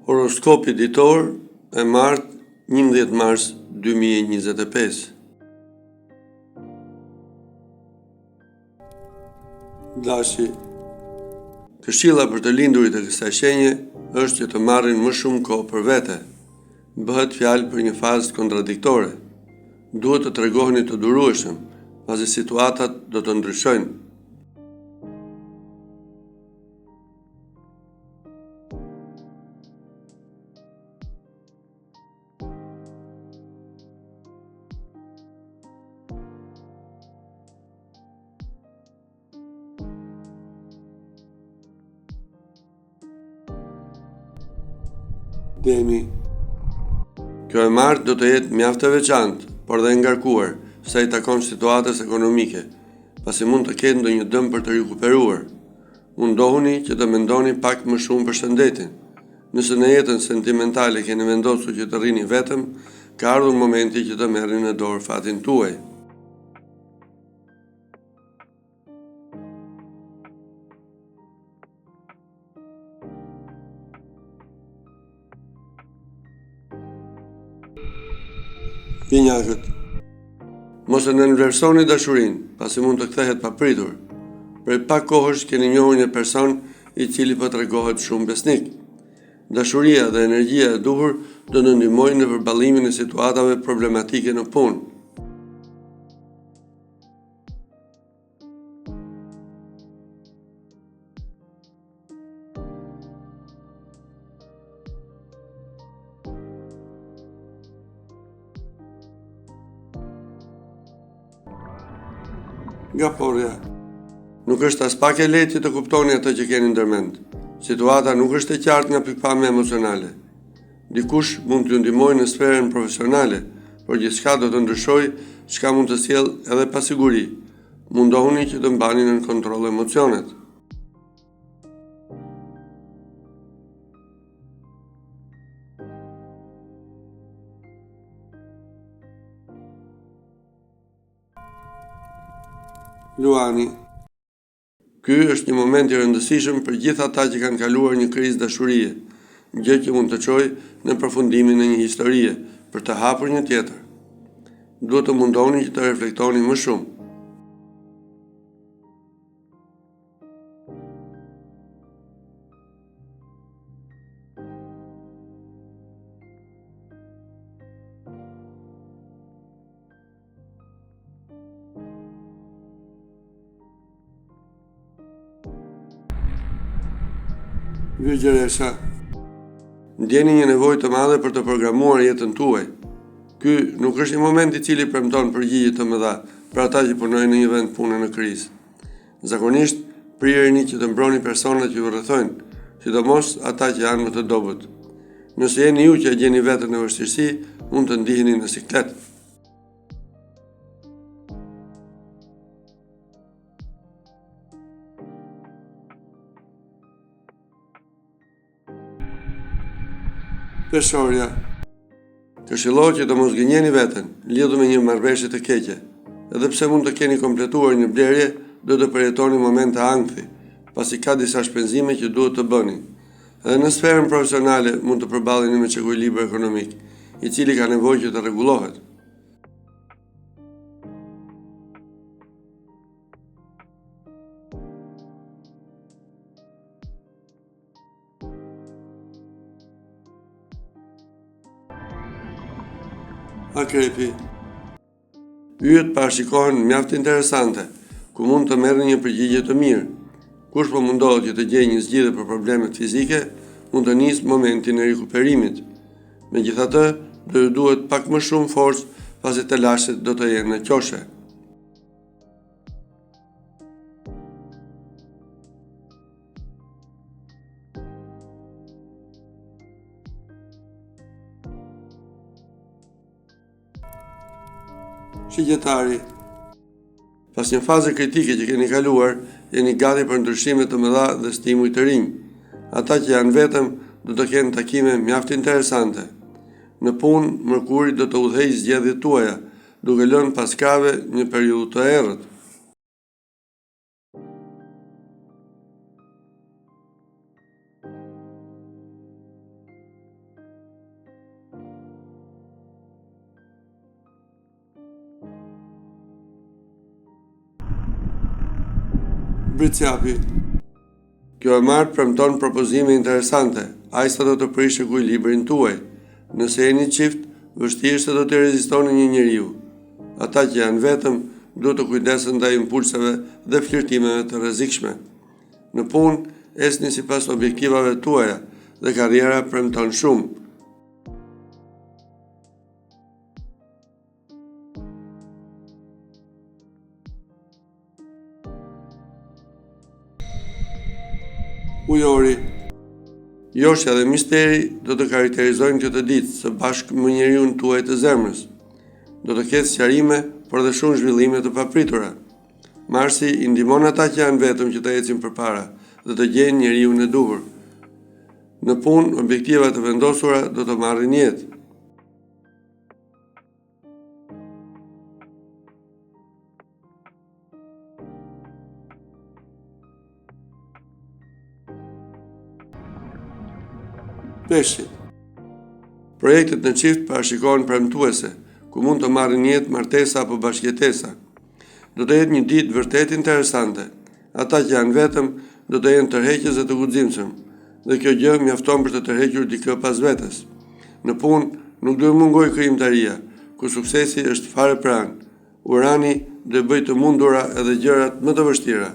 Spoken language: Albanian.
Horoskopi ditor e martë 11 mars 2025. Dashi, këshilla për të lindurit e kësaj shenje është që të marrin më shumë kohë për vete. Bëhet fjalë për një fazë kontradiktore. Duhet të tregoheni të durueshëm, pasi situatat do të ndryshojnë. Demi. Kjo e martë do të jetë mjaft e veçantë, por dhe ngarkuar, sa i takon situatës ekonomike, pasi mund të ketë ndonjë dëm për të rikuperuar. Mundohuni që të mendoni pak më shumë për shëndetin. Nëse në jetën sentimentale keni vendosur që të rrini vetëm, ka ardhur momenti që të merrni në dorë fatin tuaj. Binjakët. Mos e nënvlerësoni dashurinë, pasi mund të kthehet papritur. Prej pak kohësh keni njohur një person i cili po tregohet shumë besnik. Dashuria dhe energjia e duhur do të ndihmojnë në përballimin e situatave problematike në punë. Nga porja. Nuk është as pak e lehtë që të kuptoni atë që keni ndërmend. Situata nuk është e qartë nga pikpamja emocionale. Dikush mund t'ju ndihmojë në sferën profesionale, por gjithçka do të ndryshojë, çka mund të sjellë edhe pasiguri. Mundohuni që të mbani në kontroll emocionet. Luani. Ky është një moment i rëndësishëm për gjithë ata që kanë kaluar një krizë dashurie, gjë që mund të çojë në përfundimin e një historie, për të hapur një tjetër. Duhet të mundohuni që të reflektoni më shumë. Vjegjeresha. Ndjeni një nevojë të madhe për të programuar jetën tuaj. Ky nuk është një moment i cili premton përgjigje të mëdha për ata që punojnë në një vend pune në krizë. Zakonisht, prireni që të mbroni personat që ju rrethojnë, sidomos ata që janë më të dobët. Nëse jeni ju që e gjeni veten në vështirësi, mund të ndiheni në siklet. Peshorja. Këshillohet që të mos gënjeni veten, lidhur me një marrëveshje të keqe. Edhe pse mund të keni kompletuar një blerje, do të përjetoni momente ankthi, pasi ka disa shpenzime që duhet të bëni. Edhe në sferën profesionale mund të përballeni me çekuilibër ekonomik, i cili ka nevojë që të rregullohet. Akrepi. Yjet parashikohen mjaft interesante, ku mund të merrni një përgjigje të mirë. Kush po mundohet që të gjejë një zgjidhje për problemet fizike, mund të nisë momentin e rikuperimit. Megjithatë, do ju duhet pak më shumë forcë, pasi telashet do të jenë në qoshe. Shigjetari. Pas një faze kritike që keni kaluar, jeni gati për ndryshime të mëdha dhe stimuj të rinj. Ata që janë vetëm do të kenë takime mjaft interesante. Në punë, Mërkuri do të udhëheqë zgjedhjet tuaja, duke lënë pas krave një periudhë të errët. Britsjapi. Kjo e martë premton propozime interesante, ai sa do të prishë ekuilibrin tuaj. Nëse jeni çift, vështirë se do të rezistoni një njeriu. Ata që janë vetëm, duhet të kujdesen ndaj impulseve dhe flirtimeve të rrezikshme. Në punë, esni sipas objektivave tuaja dhe karriera premton shumë. Ujori. Joshja dhe misteri do të karakterizojnë këtë ditë së bashku me njeriun tuaj të zemrës. Do të ketë sqarime, por dhe shumë zhvillime të papritura. Marsi i ndihmon ata që janë vetëm që të ecin përpara dhe të gjejnë njeriun e duhur. Në punë, objektiva të vendosura do të marrin jetë. Peshqit. Projektet në çift parashikohen premtuese, ku mund të marrin jetë martesa apo bashkëjetesa. Do të jetë një ditë vërtet interesante. Ata që janë vetëm do të jenë tërheqës dhe të guximshëm, dhe kjo gjë mjafton për të tërhequr dikë pas vetes. Në punë nuk duhet mungoj krijimtaria, ku suksesi është fare pranë. Urani do bëj të mundura edhe gjërat më të vështira.